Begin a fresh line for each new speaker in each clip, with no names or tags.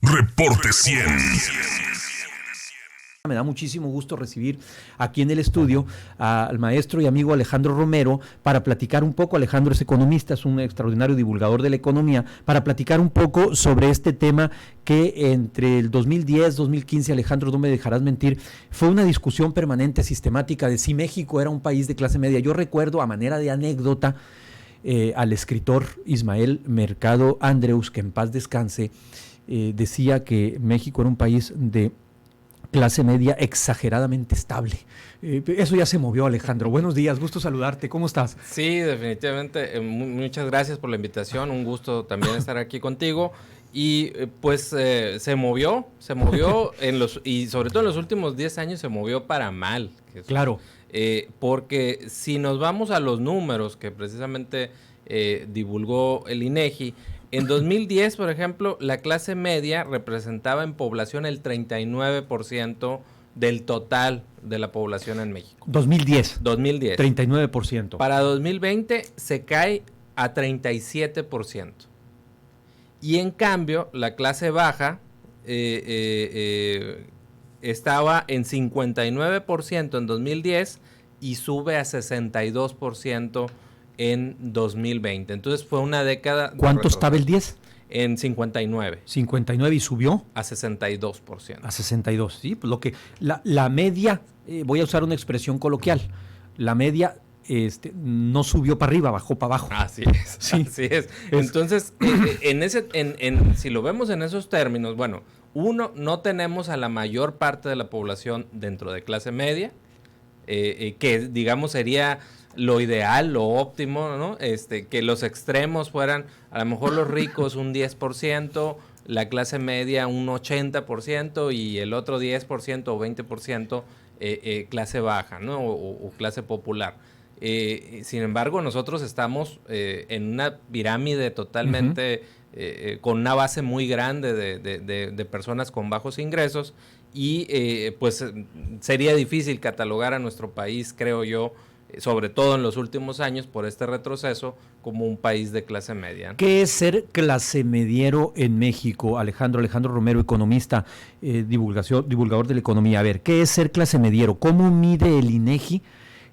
Reporte 100.
Me da muchísimo gusto recibir aquí en el estudio al maestro y amigo Alejandro Romero para platicar un poco. Alejandro es economista, es un extraordinario divulgador de la economía, para platicar un poco sobre este tema que entre el 2010, 2015, Alejandro, no me dejarás mentir, fue una discusión permanente, sistemática, de si México era un país de clase media. Yo recuerdo, a manera de anécdota, al escritor Ismael Mercado Andreus, que en paz descanse, decía que México era un país de clase media exageradamente estable. Eso ya se movió, Alejandro. Buenos días, gusto saludarte. ¿Cómo estás?
Sí, definitivamente. Muchas gracias por la invitación. Un gusto también estar aquí contigo. Y se movió y sobre todo en los últimos 10 años se movió para mal.
Claro.
Porque si nos vamos a los números que precisamente divulgó el INEGI, en 2010, por ejemplo, la clase media representaba en población el 39% del total de la población en México.
2010.
2010.
39%.
Para 2020 se cae a 37%. Y en cambio, la clase baja estaba en 59% en 2010 y sube a 62% en 2020. Entonces fue una década.
¿Cuánto estaba el 10?
En 59.
59 y subió
a 62%.
A 62, sí, pues lo que la media, voy a usar una expresión coloquial, la media no subió para arriba, bajó para abajo.
Así es, sí. Así es. Entonces, si lo vemos en esos términos, bueno, no tenemos a la mayor parte de la población dentro de clase media, que digamos sería lo ideal, lo óptimo, ¿no? Que los extremos fueran, a lo mejor los ricos un 10%, la clase media un 80% y el otro 10% o 20% clase baja, ¿no? O clase popular. Sin embargo, nosotros estamos en una pirámide totalmente con una base muy grande de personas con bajos ingresos y pues sería difícil catalogar a nuestro país, creo yo, sobre todo en los últimos años por este retroceso, como un país de clase media.
¿Qué es ser clase mediero en México, Alejandro Romero, economista, divulgador de la economía? A ver, ¿qué es ser clase mediero? ¿Cómo mide el INEGI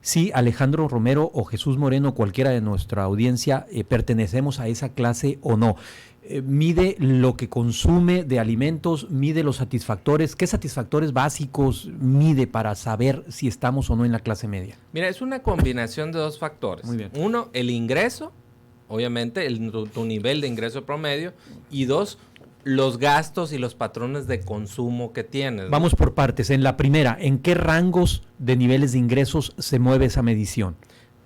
si Alejandro Romero o Jesús Moreno, cualquiera de nuestra audiencia, pertenecemos a esa clase o no? Mide lo que consume de alimentos, mide los satisfactores. ¿Qué satisfactores básicos mide para saber si estamos o no en la clase media?
Mira, es una combinación de dos factores.
Muy bien.
Uno, el ingreso, obviamente, tu nivel de ingreso promedio. Y dos, los gastos y los patrones de consumo que tienes, ¿no?
Vamos por partes. En la primera, ¿en qué rangos de niveles de ingresos se mueve esa medición?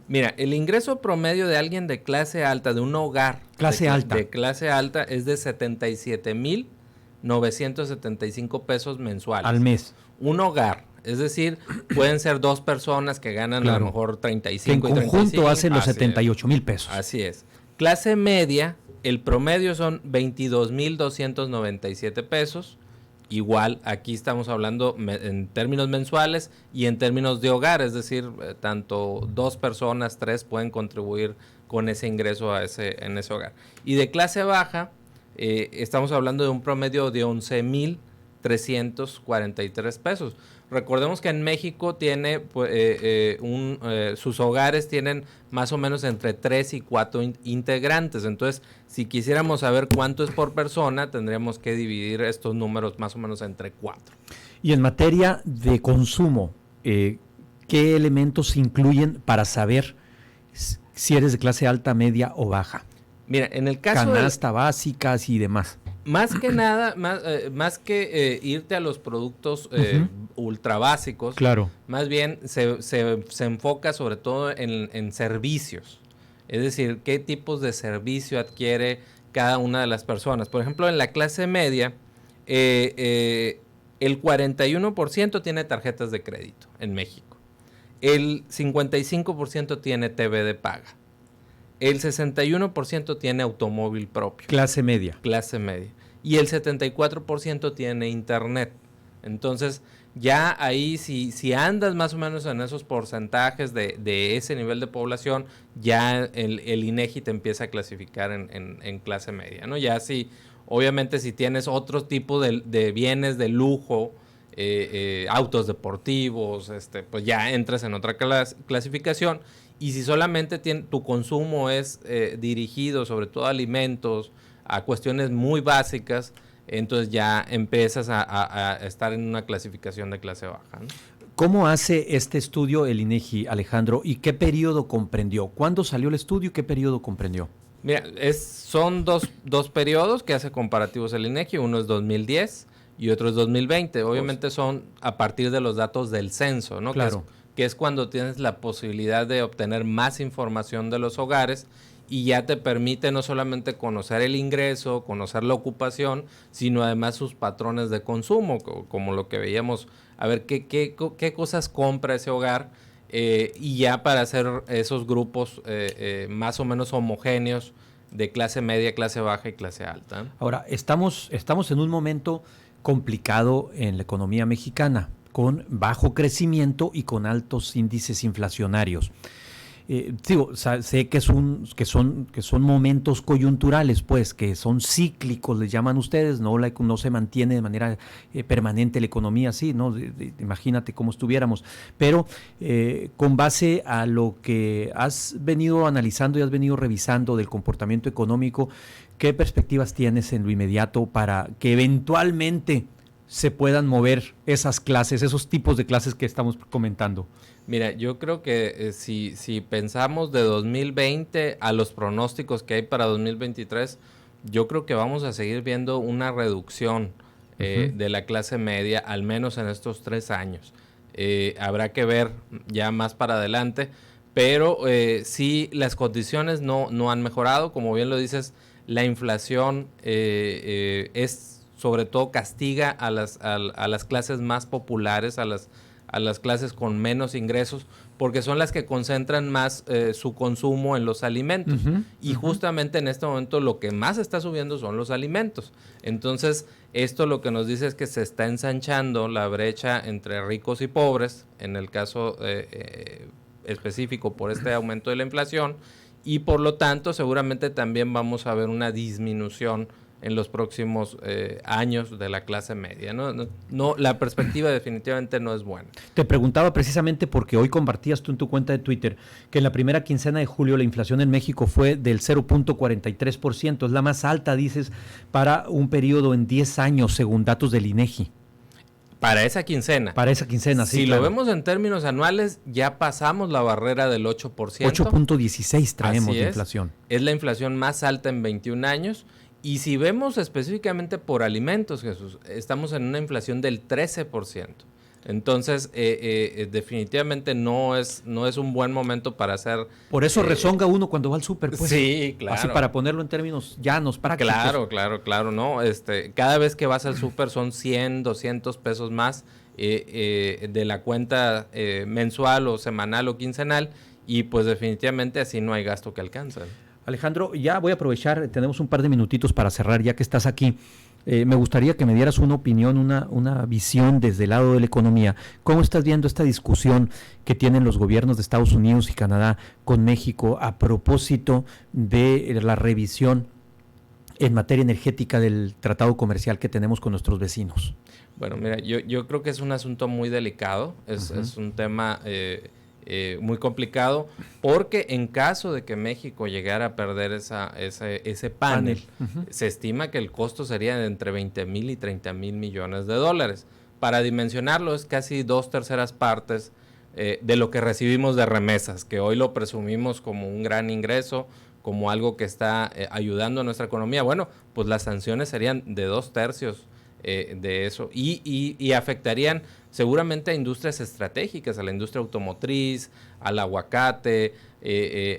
Mira, el ingreso promedio de alguien de clase alta, de un hogar de clase alta, es de 77,975 pesos mensuales.
Al mes.
Un hogar, es decir, pueden ser dos personas que ganan
claro,
a lo mejor 35
que en conjunto
35,
hacen los 78,000 pesos.
Así es. Clase media, el promedio son 22,297 pesos. Igual, aquí estamos hablando en términos mensuales y en términos de hogar, es decir, tanto dos personas, tres pueden contribuir con ese ingreso en ese hogar. Y de clase baja, estamos hablando de un promedio de 11,343 pesos. Recordemos que en México tiene sus hogares tienen más o menos entre 3 y 4 integrantes. Entonces, si quisiéramos saber cuánto es por persona, tendríamos que dividir estos números más o menos entre 4.
Y en materia de consumo, ¿qué elementos se incluyen para saber si eres de clase alta, media o baja?
Mira, en el caso
canasta básicas y demás.
Más que nada, más que irte a los productos ultra básicos,
claro,
más bien se enfoca sobre todo en servicios. Es decir, qué tipos de servicio adquiere cada una de las personas. Por ejemplo, en la clase media, el 41% tiene tarjetas de crédito en México. El 55% tiene TV de paga. El 61% tiene automóvil propio.
Clase media.
Clase media. Y el 74% tiene internet. Entonces, ya ahí, si andas más o menos en esos porcentajes de ese nivel de población, ya el INEGI te empieza a clasificar en clase media, ¿no? Ya si Obviamente si tienes otro tipo de bienes de lujo, autos deportivos, pues ya entras en otra clasificación. Y si solamente tu consumo es dirigido sobre todo a alimentos, a cuestiones muy básicas, entonces ya empiezas a estar en una clasificación de clase baja, ¿no?
¿Cómo hace este estudio el INEGI, Alejandro? ¿Y qué periodo comprendió? ¿Cuándo salió el estudio y qué periodo comprendió?
Mira, son dos periodos que hace comparativos el INEGI. Uno es 2010 y otro es 2020. Obviamente son a partir de los datos del censo, ¿no?
Claro.
Que es cuando tienes la posibilidad de obtener más información de los hogares y ya te permite no solamente conocer el ingreso, conocer la ocupación, sino además sus patrones de consumo, como lo que veíamos, a ver qué cosas compra ese hogar, y ya para hacer esos grupos más o menos homogéneos de clase media, clase baja y clase alta.
Ahora, estamos en un momento complicado en la economía mexicana, con bajo crecimiento y con altos índices inflacionarios. Sé que son momentos coyunturales, pues, que son cíclicos, les llaman ustedes, no se mantiene de manera permanente la economía así, ¿no? Imagínate cómo estuviéramos. Pero con base a lo que has venido analizando y has venido revisando del comportamiento económico, ¿qué perspectivas tienes en lo inmediato para que eventualmente se puedan mover esas clases, esos tipos de clases que estamos comentando?
Mira, yo creo que si pensamos de 2020 a los pronósticos que hay para 2023, yo creo que vamos a seguir viendo una reducción de la clase media, al menos en estos 3 años. Habrá que ver ya más para adelante, pero sí, las condiciones no han mejorado. Como bien lo dices, la inflación es, sobre todo, castiga a las clases más populares, a las clases con menos ingresos, porque son las que concentran más su consumo en los alimentos. Y justamente en este momento lo que más está subiendo son los alimentos. Entonces, esto lo que nos dice es que se está ensanchando la brecha entre ricos y pobres, en el caso específico por este aumento de la inflación, y por lo tanto seguramente también vamos a ver una disminución en los próximos años de la clase media, ¿no? La perspectiva definitivamente no es buena.
Te preguntaba precisamente porque hoy compartías tú en tu cuenta de Twitter que en la primera quincena de julio la inflación en México fue del 0.43%, es la más alta, dices, para un periodo en 10 años, según datos del INEGI.
Para esa quincena.
Para esa quincena, sí.
Si lo vemos en términos anuales, ya pasamos la barrera del 8%.
8.16 traemos de inflación.
Es la inflación más alta en 21 años. Y si vemos específicamente por alimentos, Jesús, estamos en una inflación del 13%. Entonces, definitivamente no es un buen momento para hacer...
Por eso rezonga uno cuando va al súper, pues.
Sí, claro.
Así para ponerlo en términos llanos, prácticos.
Claro, ¿no? Cada vez que vas al súper son 100, 200 pesos más de la cuenta mensual o semanal o quincenal, y pues definitivamente así no hay gasto que alcanza.
Alejandro, ya voy a aprovechar, tenemos un par de minutitos para cerrar ya que estás aquí. Me gustaría que me dieras una opinión, una visión desde el lado de la economía. ¿Cómo estás viendo esta discusión que tienen los gobiernos de Estados Unidos y Canadá con México a propósito de la revisión en materia energética del tratado comercial que tenemos con nuestros vecinos?
Bueno, mira, yo creo que es un asunto muy delicado, es un tema... muy complicado, porque en caso de que México llegara a perder ese panel, se estima que el costo sería de entre 20,000 y 30,000 millones de dólares. Para dimensionarlo, es casi 2/3 partes de lo que recibimos de remesas, que hoy lo presumimos como un gran ingreso, como algo que está ayudando a nuestra economía. Bueno, pues las sanciones serían de 2/3 de eso, y afectarían seguramente a industrias estratégicas, a la industria automotriz, al aguacate,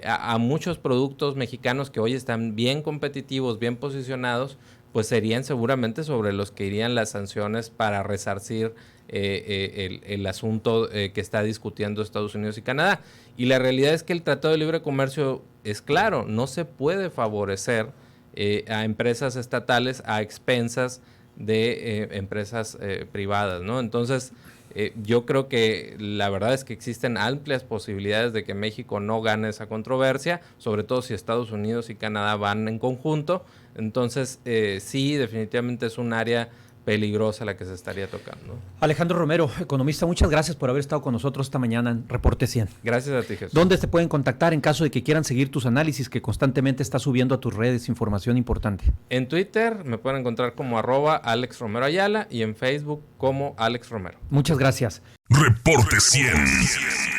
a muchos productos mexicanos que hoy están bien competitivos, bien posicionados, pues serían seguramente sobre los que irían las sanciones para resarcir el asunto que está discutiendo Estados Unidos y Canadá. Y la realidad es que el Tratado de Libre Comercio es claro, no se puede favorecer a empresas estatales a expensas de empresas privadas, ¿no? Entonces, Yo creo que la verdad es que existen amplias posibilidades de que México no gane esa controversia, sobre todo si Estados Unidos y Canadá van en conjunto. Entonces, sí, definitivamente es un área peligrosa la que se estaría tocando.
Alejandro Romero, economista, muchas gracias por haber estado con nosotros esta mañana en Reporte 100.
Gracias a ti, Jesús.
¿Dónde te pueden contactar en caso de que quieran seguir tus análisis que constantemente estás subiendo a tus redes información importante?
En Twitter me pueden encontrar como @AlexRomeroAyala y en Facebook como Alex Romero.
Muchas gracias.
Reporte 100.